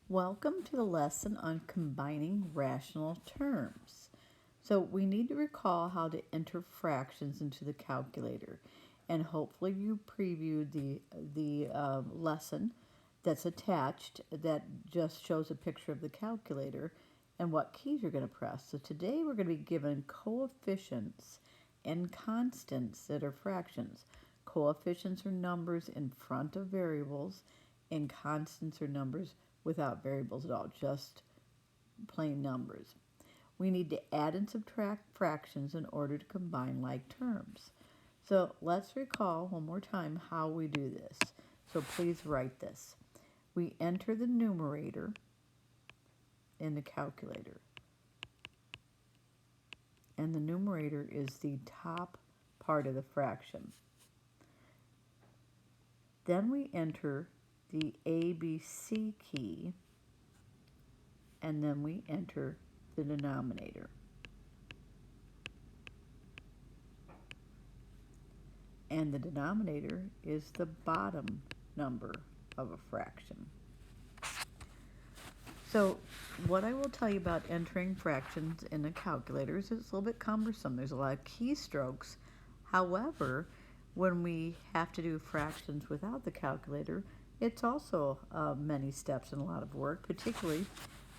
Welcome to the lesson on combining rational terms. So we need to recall how to enter fractions into the calculator, and hopefully you previewed the lesson that's attached that just shows a picture of the calculator and what keys you're going to press. So today we're going to be given coefficients and constants that are fractions. Coefficients are numbers in front of variables, and constants are numbers without variables at all, just plain numbers. We need to add and subtract fractions in order to combine like terms. So let's recall one more time how we do this. So please write this. We enter the numerator in the calculator, and the numerator is the top part of the fraction. Then we enter the ABC key, and then we enter the denominator. And the denominator is the bottom number of a fraction. So what I will tell you about entering fractions in a calculator is it's a little bit cumbersome. There's a lot of keystrokes. However, when we have to do fractions without the calculator, it's also many steps and a lot of work, particularly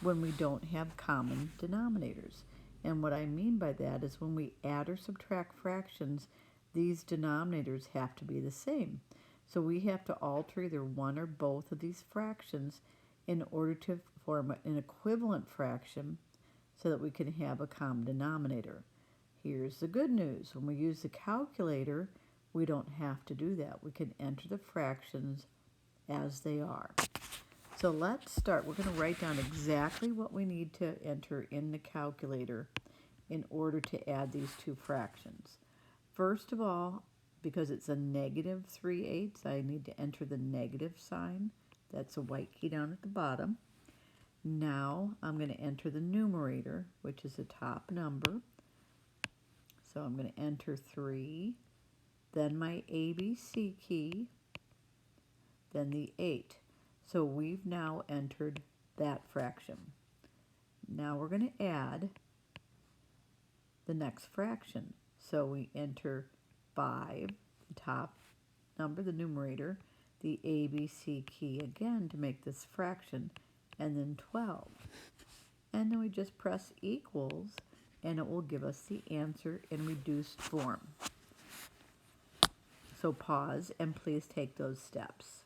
when we don't have common denominators. And what I mean by that is when we add or subtract fractions, these denominators have to be the same. So we have to alter either one or both of these fractions in order to form an equivalent fraction so that we can have a common denominator. Here's the good news. When we use the calculator, we don't have to do that. We can enter the fractions as they are. So let's start. We're going to write down exactly what we need to enter in the calculator in order to add these two fractions. First of all, because it's a negative 3/8, I need to enter the negative sign. That's a white key down at the bottom. Now I'm going to enter the numerator, which is the top number. So I'm going to enter 3, then my ABC key, then the 8. So we've now entered that fraction. Now we're going to add the next fraction. So we enter 5, the top number, the numerator, the ABC key again to make this fraction, and then 12. And then we just press equals, and it will give us the answer in reduced form. So pause and please take those steps.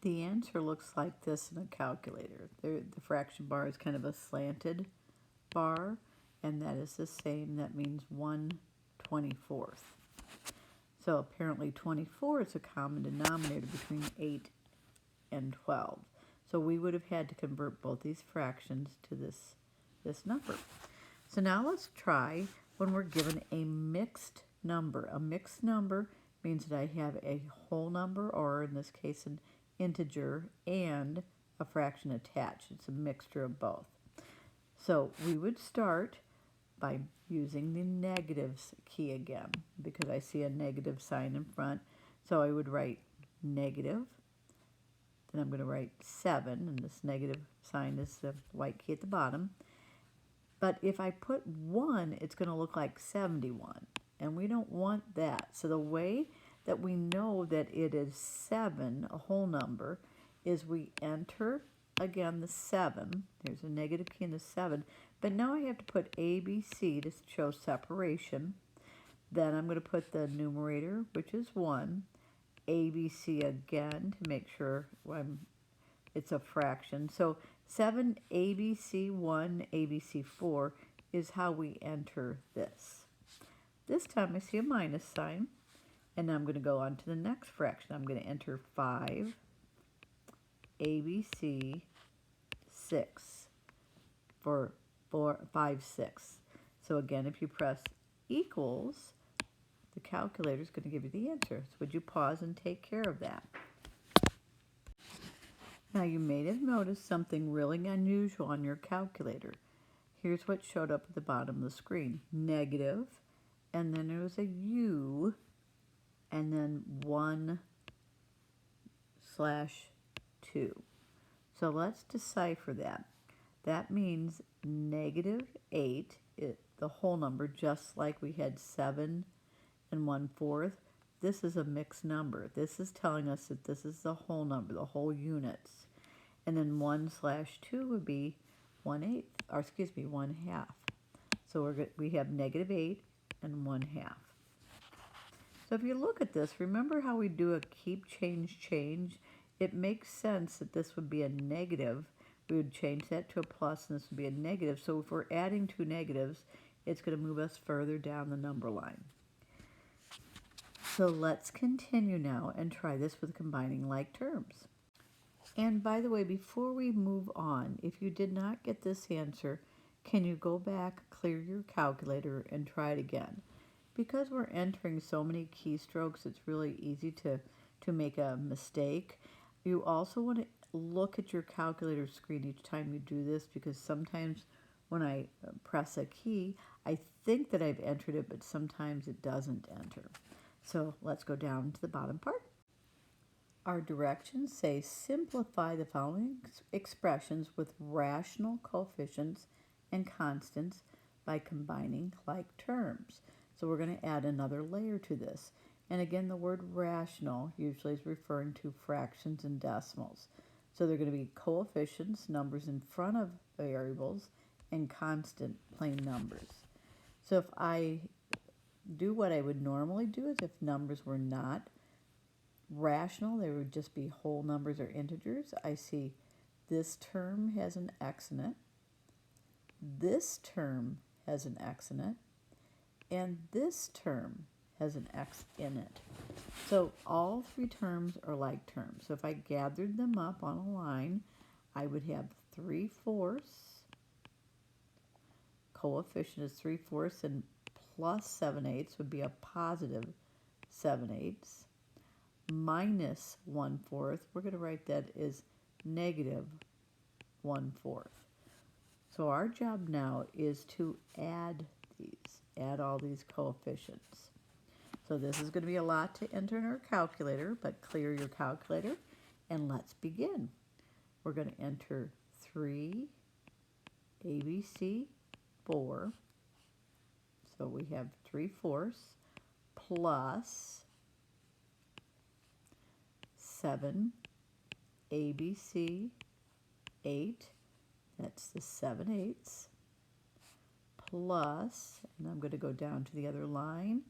The answer looks like this in a calculator. The fraction bar is kind of a slanted bar, and that is the same. That means 1/24. So apparently 24 is a common denominator between 8 and 12. So we would have had to convert both these fractions to this number. So now let's try when we're given a mixed number. A mixed number means that I have a whole number, or in this case an integer, and a fraction attached. It's a mixture of both. So we would start by using the negatives key again, because I see a negative sign in front. So I would write negative, then I'm going to write 7, and this negative sign is the white key at the bottom. But if I put 1, it's going to look like 71, and we don't want that. So the way that we know that it is 7, a whole number, is we enter again the 7. There's a negative key in the 7. But now I have to put ABC to show separation. Then I'm going to put the numerator, which is 1, ABC again to make sure it's a fraction. So 7 ABC 1 ABC 4 is how we enter this. This time I see a minus sign, and I'm going to go on to the next fraction. I'm going to enter 5 ABC 6 for 5/6. So again, if you press equals, the calculator is going to give you the answer. So would you pause and take care of that? Now you may have noticed something really unusual on your calculator. Here's what showed up at the bottom of the screen. Negative, and then there was a U, and then 1/2. So let's decipher that. That means negative 8, the whole number, just like we had 7 and 1/4. This is a mixed number. This is telling us that this is the whole number, the whole units. And then 1/2 would be 1/8, or excuse me, 1/2. So we have negative 8 and 1/2. So if you look at this, remember how we do a keep, change, change? It makes sense that this would be a negative. We would change that to a plus, and this would be a negative. So if we're adding two negatives, it's going to move us further down the number line. So let's continue now and try this with combining like terms. And by the way, before we move on, if you did not get this answer, can you go back, clear your calculator, and try it again? Because we're entering so many keystrokes, it's really easy to make a mistake. You also want to look at your calculator screen each time you do this, because sometimes when I press a key, I think that I've entered it, but sometimes it doesn't enter. So let's go down to the bottom part. Our directions say simplify the following expressions with rational coefficients and constants by combining like terms. So we're going to add another layer to this. And again, the word rational usually is referring to fractions and decimals. So they're going to be coefficients, numbers in front of variables, and constant plain numbers. So if I do what I would normally do is if numbers were not rational, they would just be whole numbers or integers. I see this term has an x in it, this term has an x in it, and this term has an x in it. So all three terms are like terms. So if I gathered them up on a line, I would have 3/4. Coefficient is 3/4, and plus 7/8 would be a positive 7/8. Minus 1/4, we're going to write that as negative 1/4. So our job now is to add all these coefficients. So this is going to be a lot to enter in our calculator, but clear your calculator and let's begin. We're going to enter 3 ABC 4. So we have 3/4 plus 7 ABC 8. That's the 7/8 plus, and I'm going to go down to the other line.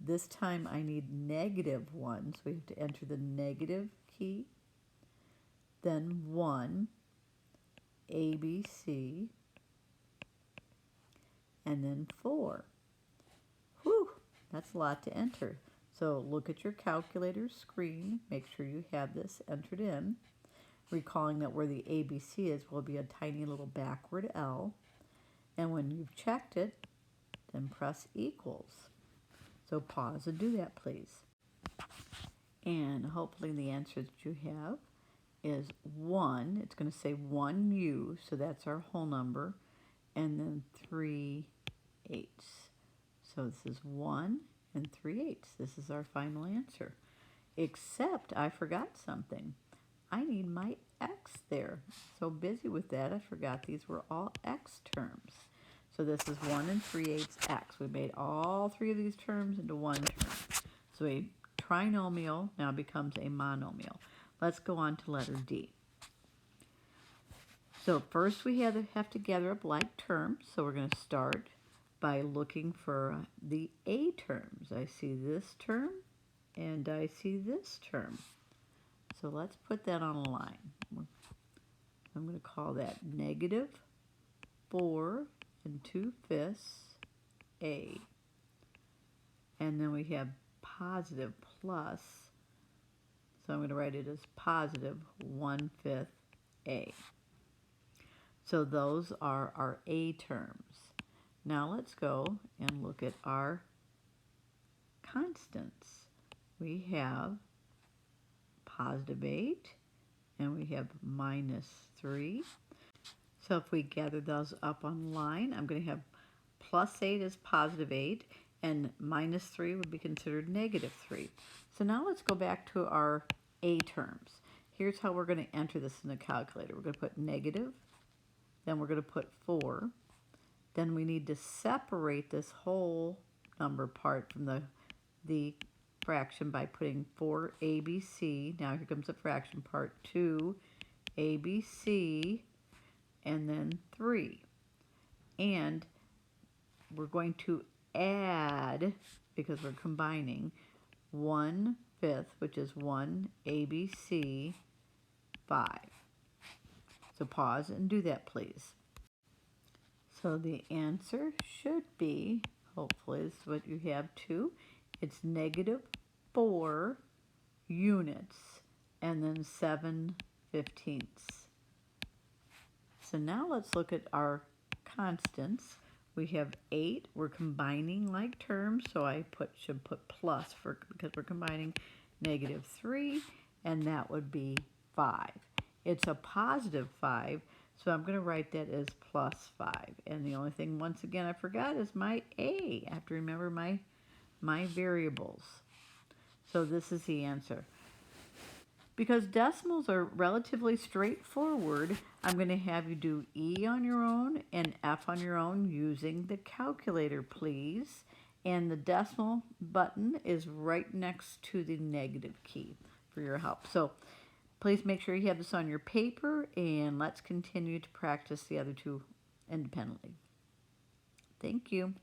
This time I need -1, so we have to enter the negative key. Then 1 ABC, and then 4. Whew, that's a lot to enter. So look at your calculator screen. Make sure you have this entered in. Recalling that where the ABC is will be a tiny little backward L. And when you've checked it, then press equals. So pause and do that, please. And hopefully the answer that you have is 1. It's going to say 1U, so that's our whole number. And then 3/8. So this is 1 and 3/8. This is our final answer. Except I forgot something. I need my x there. So busy with that, I forgot these were all x terms. So this is 1 and 3/8 x. We made all three of these terms into one term. So a trinomial now becomes a monomial. Let's go on to letter D. So first we have to gather up like terms. So we're going to start by looking for the A terms. I see this term and I see this term. So let's put that on a line. I'm going to call that -4 2/5 A. And then we have positive plus, so I'm going to write it as positive 1/5 A. So those are our A terms. Now let's go and look at our constants. We have positive 8 and we have -3. So if we gather those up on line, I'm going to have plus 8 is positive 8 and -3 would be considered -3. So now let's go back to our A terms. here's how we're going to enter this in the calculator. We're going to put negative, then we're going to put 4. Then we need to separate this whole number part from the fraction by putting 4abc. Now here comes the fraction part, 2abc, and then 3. And we're going to add, because we're combining, 1/5, which is 1abc, 5. So pause and do that, please. So the answer should be, hopefully this is what you have too, it's -4 units and then 7/15. So now let's look at our constants. We have 8, we're combining like terms, so I should put plus because we're combining -3, and that would be 5. It's a positive 5, so I'm going to write that as plus 5. And the only thing, once again, I forgot is my a. I have to remember my variables. So this is the answer. Because decimals are relatively straightforward, I'm going to have you do E on your own and F on your own using the calculator, please. And the decimal button is right next to the negative key for your help. So please make sure you have this on your paper, and let's continue to practice the other two independently. Thank you.